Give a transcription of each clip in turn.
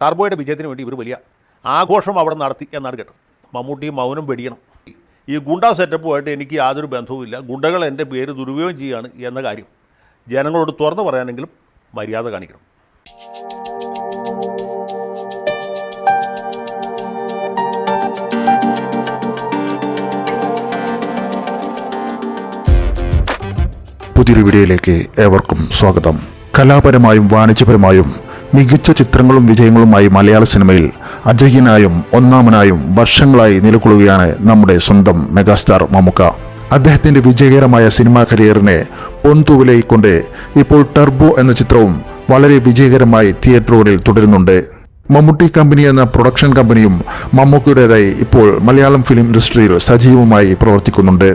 ടർബോയുടെ വിജയത്തിന് വേണ്ടി ഇവർ വലിയ ആഘോഷം അവിടെ നടത്തി എന്നാണ് കേട്ടത്. മമ്മൂട്ടി മൗനം വെടിയണം. ഈ ഗുണ്ട സെറ്റപ്പുമായിട്ട് എനിക്ക് യാതൊരു ബന്ധവുമില്ല, ഗുണ്ടകൾ എൻ്റെ പേര് ദുരുപയോഗം ചെയ്യുകയാണ് എന്ന കാര്യം ജനങ്ങളോട് തുറന്നു പറയാനെങ്കിലും മര്യാദ കാണിക്കണം. പുതിയൊരു വീഡിയോയിലേക്ക് ഏവർക്കും സ്വാഗതം. കലാപരമായും വാണിജ്യപരമായും മികച്ച ചിത്രങ്ങളും വിജയങ്ങളുമായി മലയാള സിനിമയിൽ അജയ്യനായും ഒന്നാമനായും വർഷങ്ങളായി നിലകൊള്ളുകയാണ് നമ്മുടെ സ്വന്തം മെഗാസ്റ്റാർ മമ്മൂക്ക. അദ്ദേഹത്തിന്റെ വിജയകരമായ സിനിമാ കരിയറിനെ പൊൻതൂവലായിക്കൊണ്ട് ഇപ്പോൾ ടർബോ എന്ന ചിത്രവും വളരെ വിജയകരമായി തിയേറ്ററുകളിൽ തുടരുന്നുണ്ട്. മമ്മൂട്ടി കമ്പനി എന്ന പ്രൊഡക്ഷൻ കമ്പനിയും മമ്മൂക്കയുടേതായി ഇപ്പോൾ മലയാളം ഫിലിം ഇൻഡസ്ട്രിയിൽ സജീവമായി പ്രവർത്തിക്കുന്നുണ്ട്.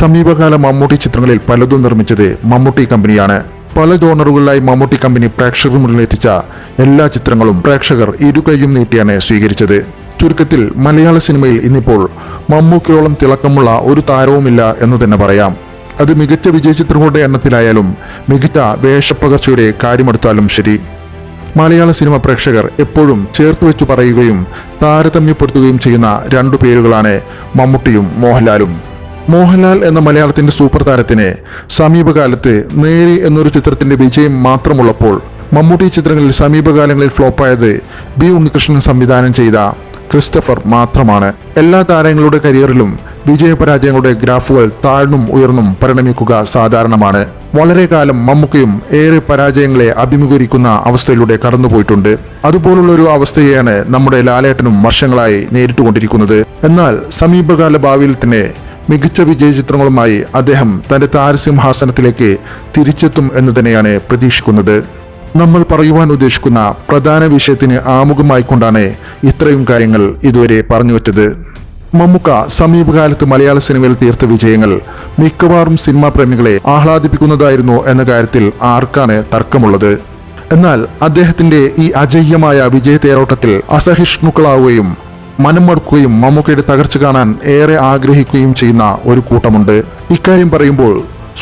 സമീപകാല മമ്മൂട്ടി ചിത്രങ്ങളിൽ പലതും നിർമ്മിച്ചത് മമ്മൂട്ടി കമ്പനിയാണ്. പല ജോണറുകളിലായി മമ്മൂട്ടി കമ്പനി പ്രേക്ഷകർ മുന്നിലെത്തിച്ച എല്ലാ ചിത്രങ്ങളും പ്രേക്ഷകർ ഇരുകൈയും നീട്ടിയാണ് സ്വീകരിച്ചത്. ചുരുക്കത്തിൽ മലയാള സിനിമയിൽ ഇന്നിപ്പോൾ മമ്മൂക്കയോളം തിളക്കമുള്ള ഒരു താരവുമില്ല എന്ന് തന്നെ പറയാം. അത് മികച്ച വിജയ ചിത്രങ്ങളുടെ എണ്ണത്തിലായാലും മികച്ച വേഷപ്പകർച്ചയുടെ കാര്യമെടുത്താലും ശരി. മലയാള സിനിമ പ്രേക്ഷകർ എപ്പോഴും ചേർത്ത് വെച്ചു പറയുകയും താരതമ്യപ്പെടുത്തുകയും ചെയ്യുന്ന രണ്ടു പേരുകളാണ് മമ്മൂട്ടിയും മോഹൻലാലും. മോഹൻലാൽ എന്ന മലയാളത്തിന്റെ സൂപ്പർ താരത്തിന് സമീപകാലത്ത് നേരി എന്നൊരു ചിത്രത്തിന്റെ വിജയം മാത്രമുള്ളപ്പോൾ മമ്മൂട്ടി ചിത്രങ്ങളിൽ സമീപകാലങ്ങളിൽ ഫ്ലോപ്പായത് ബി ഉണ്ണികൃഷ്ണൻ സംവിധാനം ചെയ്ത ക്രിസ്റ്റഫർ മാത്രമാണ്. എല്ലാ താരങ്ങളുടെ കരിയറിലും വിജയപരാജയങ്ങളുടെ ഗ്രാഫുകൾ താഴ്ന്നും ഉയർന്നും പരിണമിക്കുക സാധാരണമാണ്. വളരെ കാലം മമ്മൂക്കയും ഏറെ പരാജയങ്ങളെ അഭിമുഖീകരിക്കുന്ന അവസ്ഥയിലൂടെ കടന്നുപോയിട്ടുണ്ട്. അതുപോലുള്ളൊരു അവസ്ഥയെയാണ് നമ്മുടെ ലാലേട്ടനും വർഷങ്ങളായി നേരിട്ടുകൊണ്ടിരിക്കുന്നത്. എന്നാൽ സമീപകാല ഭാവിയിൽ തന്നെ മികച്ച വിജയ ചിത്രങ്ങളുമായി അദ്ദേഹം തന്റെ താരസിംഹാസനത്തിലേക്ക് തിരിച്ചെത്തും എന്ന് തന്നെയാണ് പ്രതീക്ഷിക്കുന്നത്. നമ്മൾ പറയുവാൻ ഉദ്ദേശിക്കുന്ന പ്രധാന വിഷയത്തിന് ആമുഖമായിക്കൊണ്ടാണ് ഇത്രയും കാര്യങ്ങൾ ഇതുവരെ പറഞ്ഞുവെച്ചത്. മമ്മൂക്ക സമീപകാലത്ത് മലയാള സിനിമയിൽ തീർത്ത വിജയങ്ങൾ മിക്കവാറും സിനിമാ പ്രേമികളെ ആഹ്ലാദിപ്പിക്കുന്നതായിരുന്നു എന്ന കാര്യത്തിൽ ആർക്കാണ് തർക്കമുള്ളത്. എന്നാൽ അദ്ദേഹത്തിന്റെ ഈ അജയ്യമായ വിജയ തേരോട്ടത്തിൽ അസഹിഷ്ണുക്കളാവുകയും മനം മടുക്കുകയും മമ്മൂക്കയുടെ തകർച്ച കാണാൻ ഏറെ ആഗ്രഹിക്കുകയും ചെയ്യുന്ന ഒരു കൂട്ടമുണ്ട്. ഇക്കാര്യം പറയുമ്പോൾ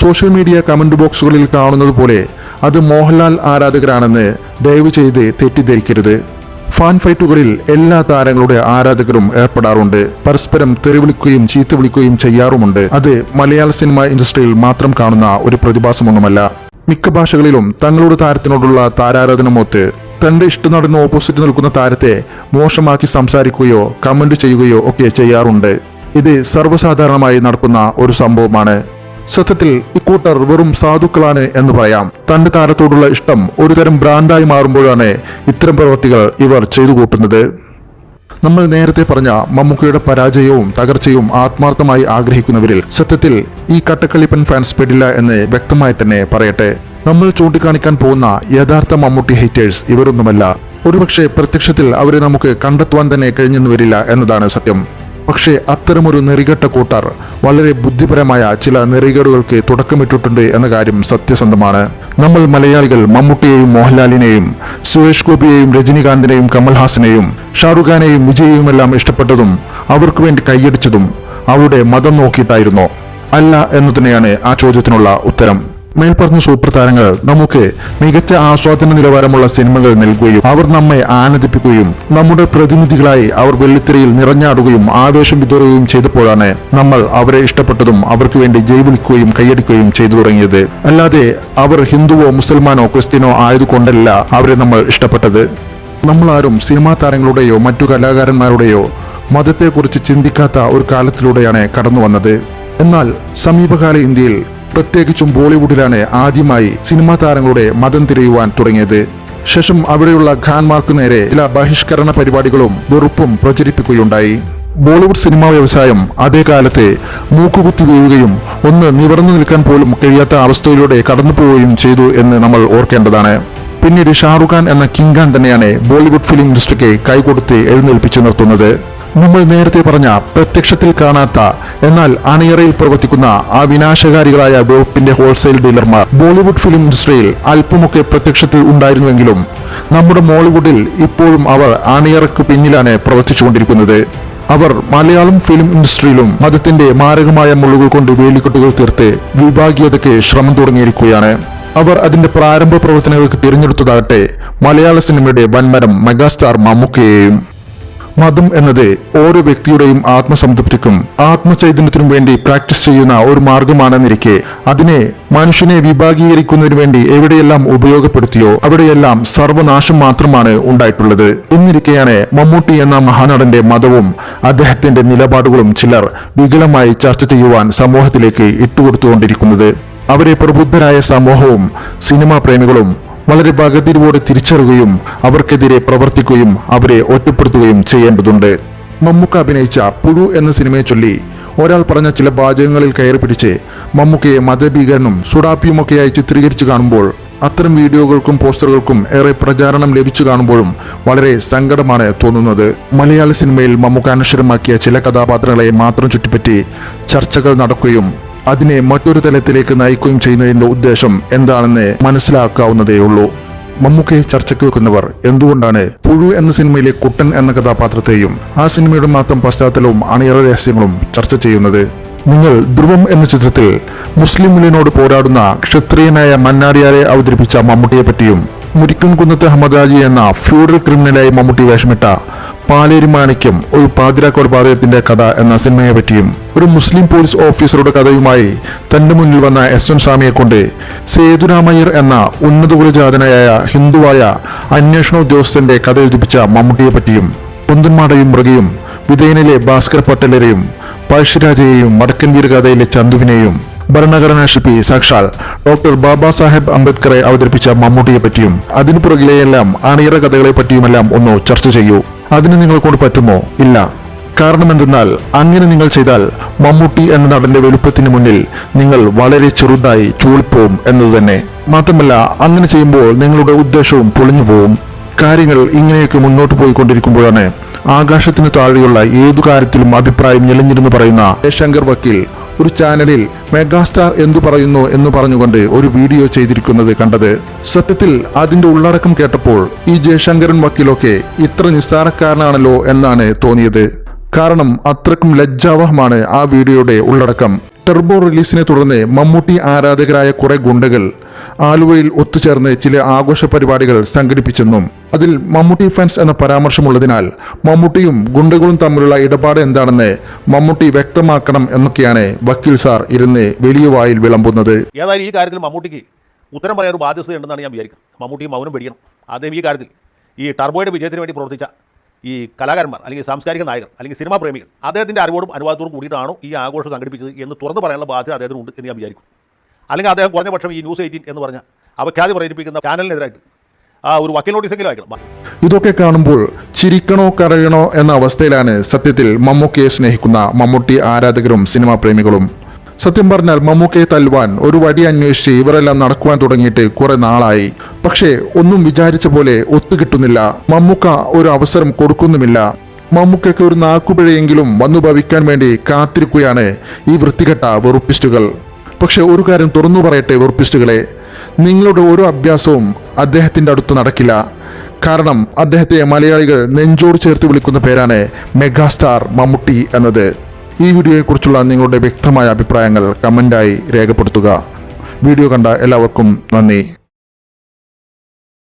സോഷ്യൽ മീഡിയ കമന്റ് ബോക്സുകളിൽ കാണുന്നത് പോലെ അത് മോഹൻലാൽ ആരാധകരാണെന്ന് ദയവ് ചെയ്ത് തെറ്റിദ്ധരിക്കരുത്. ഫാൻ ഫൈറ്റുകളിൽ എല്ലാ താരങ്ങളുടെ ആരാധകരും ഏർപ്പെടാറുണ്ട്. പരസ്പരം തെറിവിളിക്കുകയും ചീത്ത വിളിക്കുകയും ചെയ്യാറുമുണ്ട്. അത് മലയാള സിനിമ ഇൻഡസ്ട്രിയിൽ മാത്രം കാണുന്ന ഒരു പ്രതിഭാസമൊന്നുമല്ല. മിക്ക ഭാഷകളിലും തങ്ങളുടെ താരത്തിനോടുള്ള താരാരാധനമൊത്ത് തന്റെ ഇഷ്ടനടന് ഓപ്പോസിറ്റ് നിൽക്കുന്ന താരത്തെ മോശമാക്കി സംസാരിക്കുകയോ കമന്റ് ചെയ്യുകയോ ഒക്കെ ചെയ്യാറുണ്ട്. ഇത് സർവ്വസാധാരണമായി നടക്കുന്ന ഒരു സംഭവമാണ്. സത്യത്തിൽ ഇക്കൂട്ടർ വെറും സാധുക്കളാണ് എന്ന് പറയാം. തന്റെ താരത്തോടുള്ള ഇഷ്ടം ഒരുതരം ബ്രാൻഡായി മാറുമ്പോഴാണ് ഇത്തരം പ്രവൃത്തികൾ ഇവർ ചെയ്തു കൂട്ടുന്നത്. നമ്മൾ നേരത്തെ പറഞ്ഞ മമ്മൂക്കയുടെ പരാജയവും തകർച്ചയും ആത്മാർത്ഥമായി ആഗ്രഹിക്കുന്നവരിൽ സത്യത്തിൽ ഈ കട്ടക്കളിപ്പൻ ഫാൻസ് പെടില്ല എന്ന് വ്യക്തമായി തന്നെ പറയട്ടെ. നമ്മൾ ചൂണ്ടിക്കാണിക്കാൻ പോകുന്ന യഥാർത്ഥ മമ്മൂട്ടി ഹേറ്റേഴ്സ് ഇവരൊന്നുമല്ല. ഒരുപക്ഷെ പ്രത്യക്ഷത്തിൽ അവരെ നമുക്ക് കണ്ടെത്തുവാൻ തന്നെ കഴിഞ്ഞെന്ന് വരില്ല എന്നതാണ് സത്യം. പക്ഷേ അത്തരമൊരു നെറികെട്ട കൂട്ടർ വളരെ ബുദ്ധിപരമായ ചില നെറികേടുകൾക്ക് തുടക്കമിട്ടിട്ടുണ്ട് എന്ന കാര്യം സത്യസന്ധമാണ്. നമ്മൾ മലയാളികൾ മമ്മൂട്ടിയെയും മോഹൻലാലിനെയും സുരേഷ് ഗോപിയെയും രജനികാന്തിനെയും കമൽഹാസനെയും ഷാറുഖ് ഖാനെയും വിജയെയുമെല്ലാം ഇഷ്ടപ്പെട്ടതും അവർക്ക് വേണ്ടി കൈയടിച്ചതും അവരുടെ മതം നോക്കിയിട്ടായിരുന്നോ? അല്ല എന്നു തന്നെയാണ് ആ ചോദ്യത്തിനുള്ള ഉത്തരം. മേൽപ്പറഞ്ഞ സൂപ്പർ താരങ്ങൾ നമുക്ക് മികച്ച ആസ്വാദന നിലവാരമുള്ള സിനിമകൾ നൽകുകയും അവർ നമ്മെ ആനന്ദിപ്പിക്കുകയും നമ്മുടെ പ്രതിനിധികളായി അവർ വെള്ളിത്തിരയിൽ നിറഞ്ഞാടുകയും ആവേശം വിതറുകയും ചെയ്തപ്പോഴാണ് നമ്മൾ അവരെ ഇഷ്ടപ്പെട്ടതും അവർക്ക് വേണ്ടി ജയ് വിളിക്കുകയും കൈയടിക്കുകയും ചെയ്തു തുടങ്ങിയത്. അല്ലാതെ അവർ ഹിന്ദുവോ മുസൽമാനോ ക്രിസ്ത്യനോ ആയതുകൊണ്ടല്ല അവരെ നമ്മൾ ഇഷ്ടപ്പെട്ടത്. നമ്മളാരും സിനിമാ താരങ്ങളുടെയോ മറ്റു കലാകാരന്മാരുടെയോ മതത്തെക്കുറിച്ച് ചിന്തിക്കാത്ത ഒരു കാലത്തിലൂടെയാണ് കടന്നു വന്നത്. എന്നാൽ സമീപകാല ഇന്ത്യയിൽ പ്രത്യേകിച്ചും ബോളിവുഡിലാണ് ആദ്യമായി സിനിമാ താരങ്ങളുടെ മതം തിരയുവാൻ തുടങ്ങിയത്. ശേഷം അവിടെയുള്ള ഖാൻമാർക്ക് നേരെ ചില ബഹിഷ്കരണ പരിപാടികളും വെറുപ്പും പ്രചരിപ്പിക്കുകയുണ്ടായി. ബോളിവുഡ് സിനിമാ വ്യവസായം അതേ കാലത്ത് മൂക്കുകുത്തി വീഴുകയും ഒന്ന് നിവർന്നു നിൽക്കാൻ പോലും കഴിയാത്ത അവസ്ഥയിലൂടെ കടന്നു പോവുകയും ചെയ്തു എന്ന് നമ്മൾ ഓർക്കേണ്ടതാണ്. പിന്നീട് ഷാറുഖ് ഖാൻ എന്ന കിങ് ഖാൻ തന്നെയാണ് ബോളിവുഡ് ഫിലിം ഇൻഡസ്ട്രിക്ക് കൈകൊടുത്ത് എഴുന്നേൽപ്പിച്ചു നിർത്തുന്നത്. നമ്മൾ നേരത്തെ പറഞ്ഞ പ്രത്യക്ഷത്തിൽ കാണാത്ത എന്നാൽ അണിയറയിൽ പ്രവർത്തിക്കുന്ന ആ വിനാശകാരികളായ വെറുപ്പിന്റെ ഹോൾസെയിൽ ഡീലർമാർ ബോളിവുഡ് ഫിലിം ഇൻഡസ്ട്രിയിൽ അല്പമൊക്കെ പ്രത്യക്ഷത്തിൽ ഉണ്ടായിരുന്നുവെങ്കിലും നമ്മുടെ മോളിവുഡിൽ ഇപ്പോഴും അവർ അണിയറയ്ക്ക് പിന്നിലാണ് പ്രവർത്തിച്ചുകൊണ്ടിരിക്കുന്നത്. അവർ മലയാളം ഫിലിം ഇൻഡസ്ട്രിയിലും മതത്തിന്റെ മാരകമായ മുള്ളുകൾ കൊണ്ട് വേലിക്കെട്ടുകൾ തീർത്ത് വിഭാഗീയതയ്ക്ക് ശ്രമം തുടങ്ങിയിരിക്കുകയാണ്. അവർ അതിന്റെ പ്രാരംഭ പ്രവർത്തനങ്ങൾക്ക് തിരഞ്ഞെടുത്തതാകട്ടെ മലയാള സിനിമയുടെ വൻമരം മെഗാസ്റ്റാർ മമ്മൂക്കയെയും. മതം എന്നത് ഓരോ വ്യക്തിയുടെയും ആത്മസംതൃപ്തിക്കും ആത്മചൈതന്യത്തിനും വേണ്ടി പ്രാക്ടീസ് ചെയ്യുന്ന ഒരു മാർഗമാണെന്നിരിക്കെ അതിനെ മനുഷ്യനെ വിഭാഗീകരിക്കുന്നതിനു വേണ്ടി എവിടെയെല്ലാം ഉപയോഗപ്പെടുത്തിയോ അവിടെയെല്ലാം സർവനാശം മാത്രമാണ് ഉണ്ടായിട്ടുള്ളത്. എന്നിരിക്കെയാണ് മമ്മൂട്ടി എന്ന മഹാനടന്റെ മതവും അദ്ദേഹത്തിന്റെ നിലപാടുകളും ചിലർ വികലമായി ചർച്ച ചെയ്യുവാൻ സമൂഹത്തിലേക്ക് ഇട്ടുകൊടുത്തുകൊണ്ടിരിക്കുന്നത്. അവരെ പ്രബുദ്ധരായ സമൂഹവും സിനിമാ പ്രേമികളും വളരെ വകതിരിവോടെ തിരിച്ചറിയുകയും അവർക്കെതിരെ പ്രവർത്തിക്കുകയും അവരെ ഒറ്റപ്പെടുത്തുകയും ചെയ്യേണ്ടതുണ്ട്. മമ്മൂക്ക അഭിനയിച്ച പുഴു എന്ന സിനിമയെ ചൊല്ലി ഒരാൾ പറഞ്ഞ ചില വാചകങ്ങളിൽ കയറി പിടിച്ച് മമ്മൂക്കയെ മതഭീകരനും സുഡാപ്പിയുമൊക്കെയായി ചിത്രീകരിച്ചു കാണുമ്പോൾ, അത്തരം വീഡിയോകൾക്കും പോസ്റ്ററുകൾക്കും ഏറെ പ്രചാരണം ലഭിച്ചു കാണുമ്പോഴും വളരെ സങ്കടമാണ് തോന്നുന്നത്. മലയാള സിനിമയിൽ മമ്മൂക്ക അനശ്വരമാക്കിയ ചില കഥാപാത്രങ്ങളെ മാത്രം ചുറ്റിപ്പറ്റി ചർച്ചകൾ നടക്കുകയും അതിനെ മറ്റൊരു തലത്തിലേക്ക് നയിക്കുകയും ചെയ്യുന്നതിന്റെ ഉദ്ദേശം എന്താണെന്ന് മനസ്സിലാക്കാവുന്നതേയുള്ളൂ. മമ്മൂക്കയെ ചർച്ചയ്ക്ക് വെക്കുന്നവർ എന്തുകൊണ്ടാണ് പുഴു എന്ന സിനിമയിലെ കുട്ടൻ എന്ന കഥാപാത്രത്തെയും ആ സിനിമയുടെ മാത്രം പശ്ചാത്തലവും അണിയറ രഹസ്യങ്ങളും ചർച്ച ചെയ്യുന്നത്? നിങ്ങൾ ധ്രുവം എന്ന ചിത്രത്തിൽ മുസ്ലിം വിളിനോട് പോരാടുന്ന ക്ഷത്രിയനായ മന്നാടിയാരെ അവതരിപ്പിച്ച മമ്മൂട്ടിയെ പറ്റിയും മുരിക്കൻകുന്നത്ത് അഹമ്മദാജി എന്ന ഫ്യൂഡൽ ക്രിമിനലായി മമ്മൂട്ടി വേഷമിട്ട പാലേരി മാണിക്യം ഒരു പാതിരാ കൊലപാതകത്തിന്റെ കഥ എന്ന സിനിമയെ പറ്റിയും ഒരു മുസ്ലിം പോലീസ് ഓഫീസറുടെ കഥയുമായി തന്റെ മുന്നിൽ വന്ന എസ് എൻ സ്വാമിയെ കൊണ്ട് സേതുരാമയ്യർ എന്ന ഉന്നത കുലജാതനായ ഹിന്ദുവായ അന്വേഷണ ഉദ്യോഗസ്ഥന്റെ കഥ എഴുതിപ്പിച്ച മമ്മൂട്ടിയെ പറ്റിയും കുന്തന്മാടയും മൃഗയും വിധേയനിലെ ഭാസ്കർ പട്ടേലരെയും പഴശ്ശിരാജയെയും വടക്കൻ വീരകഥയിലെ ചന്തുവിനെയും ഭരണഘടനാ ശില്പി സാക്ഷാൽ ഡോക്ടർ ബാബാ സാഹേബ് അംബേദ്കറെ അവതരിപ്പിച്ച മമ്മൂട്ടിയെ പറ്റിയും അതിനു പുറകിലെയെല്ലാം അണിയറ കഥകളെ പറ്റിയുമെല്ലാം ഒന്ന് ചർച്ച ചെയ്യൂ. അതിന് നിങ്ങൾ കൊണ്ട് പറ്റുമോ? ഇല്ല. കാരണം എന്തെന്നാൽ അങ്ങനെ നിങ്ങൾ ചെയ്താൽ മമ്മൂട്ടി എന്ന നടന്റെ വലുപ്പത്തിന് മുന്നിൽ നിങ്ങൾ വളരെ ചെറുതായി ചൂളിപ്പോവും എന്നതുതന്നെ. മാത്രമല്ല അങ്ങനെ ചെയ്യുമ്പോൾ നിങ്ങളുടെ ഉദ്ദേശവും പൊളിഞ്ഞു പോവും. കാര്യങ്ങൾ ഇങ്ങനെയൊക്കെ മുന്നോട്ട് പോയിക്കൊണ്ടിരിക്കുമ്പോഴാണ് ആകാശത്തിന് താഴെയുള്ള ഏതു കാര്യത്തിലും അഭിപ്രായം ഞെളിഞ്ഞിരുന്നു പറയുന്ന ജയശങ്കർ വക്കീൽ ഒരു ചാനലിൽ മെഗാസ്റ്റാർ എന്തു പറയുന്നു എന്ന് പറഞ്ഞുകൊണ്ട് ഒരു വീഡിയോ ചെയ്തിരിക്കുന്നത് കണ്ടത്. സത്യത്തിൽ അതിന്റെ ഉള്ളടക്കം കേട്ടപ്പോൾ ഈ ജയശങ്കരൻ വക്കീലൊക്കെ ഇത്ര നിസ്സാരക്കാരനാണല്ലോ എന്നാണ് തോന്നിയത്. കാരണം അത്രക്കും ലജ്ജാവഹമാണ് ആ വീഡിയോയുടെ ഉള്ളടക്കം. ടെർബോ റിലീസിനെ തുടർന്ന് മമ്മൂട്ടി ആരാധകരായ കുറെ ഗുണ്ടകൾ ആലുവയിൽ ഒത്തുചേർന്ന് ചില ആഘോഷ പരിപാടികൾ സംഘടിപ്പിച്ചെന്നും അതിൽ മമ്മൂട്ടി ഫാൻസ് എന്ന പരാമർശമുള്ളതിനാൽ മമ്മൂട്ടിയും ഗുണ്ടകളും തമ്മിലുള്ള ഇടപാട് എന്താണെന്ന് മമ്മൂട്ടി വ്യക്തമാക്കണം എന്നൊക്കെയാണ് വക്കീൽ സാർ ഇരുന്ന് വലിയ വായിൽ വിളമ്പുന്നത്. ഏതായാലും ഈ കാര്യത്തിൽ മമ്മൂട്ടിക്ക് ഉത്തരം പറയാൻ ഒരു ബാധ്യതയുണ്ടെന്നാണ് ഞാൻ വിചാരിക്കുന്നത്. മമ്മൂട്ടി മൗനം വെടിയണം. അദ്ദേഹം ഈ കാര്യത്തിൽ ഈ ടർബോയുടെ വിജയത്തിന് വേണ്ടി പ്രവർത്തിച്ച ഈ കലാകാരന്മാർ അല്ലെങ്കിൽ സാംസ്കാരിക നായകർ അല്ലെങ്കിൽ സിനിമാ പ്രേമികൾ അദ്ദേഹത്തിൻ്റെ അറിവോടും അനുവാദത്തോടും കൂടിയിട്ടാണോ ഈ ആഘോഷം സംഘടിപ്പിച്ചത് എന്ന് തുറന്നു പറയാനുള്ള ബാധ്യത അദ്ദേഹത്തിനുണ്ട് എന്ന് ഞാൻ വിചാരിക്കും. അല്ലെങ്കിൽ അദ്ദേഹം കുറഞ്ഞ പക്ഷം ഈ ന്യൂസ് 18 എന്ന് പറഞ്ഞ അപഖ്യാതി പ്രചരിപ്പിക്കുന്ന ചാനലിനെതിരായിട്ട് ഒരു വക്കീൽ നോട്ടീസെങ്കിലും അയക്കണം. ഇതൊക്കെ കാണുമ്പോൾ ചിരിക്കണോ കരയണോ എന്ന അവസ്ഥയിലാണ് സത്യത്തിൽ മമ്മൂക്കയെ സ്നേഹിക്കുന്ന മമ്മൂട്ടി ആരാധകരും സിനിമാ പ്രേമികളും. സത്യം പറഞ്ഞാൽ മമ്മൂക്കയെ തല്ലുവാൻ ഒരു വടി അന്വേഷിച്ച് ഇവരെല്ലാം നടക്കുവാൻ തുടങ്ങിയിട്ട് കുറെ നാളായി. പക്ഷേ ഒന്നും വിചാരിച്ച പോലെ ഒത്തുകിട്ടുന്നില്ല. മമ്മൂക്ക ഒരു അവസരം കൊടുക്കുന്നുമില്ല. മമ്മൂക്കയ്ക്ക് ഒരു നാക്കുപിഴയെങ്കിലും വന്നു ഭവിക്കാൻ വേണ്ടി കാത്തിരിക്കുകയാണ് ഈ വൃത്തികെട്ട വെറുപ്പിസ്റ്റുകൾ. പക്ഷെ ഒരു കാര്യം തുറന്നു പറയട്ടെ വെറുപ്പിസ്റ്റുകളെ, നിങ്ങളുടെ ഒരു അഭ്യാസവും അദ്ദേഹത്തിന്റെ അടുത്ത് നടക്കില്ല. കാരണം അദ്ദേഹത്തെ മലയാളികൾ നെഞ്ചോട് ചേർത്ത് വിളിക്കുന്ന പേരാണ് മെഗാസ്റ്റാർ മമ്മൂട്ടി എന്നത്. ഈ വീഡിയോയെക്കുറിച്ചുള്ള നിങ്ങളുടെ വ്യക്തമായ അഭിപ്രായങ്ങൾ കമന്റായി രേഖപ്പെടുത്തുക. വീഡിയോ കണ്ട എല്ലാവർക്കും നന്ദി.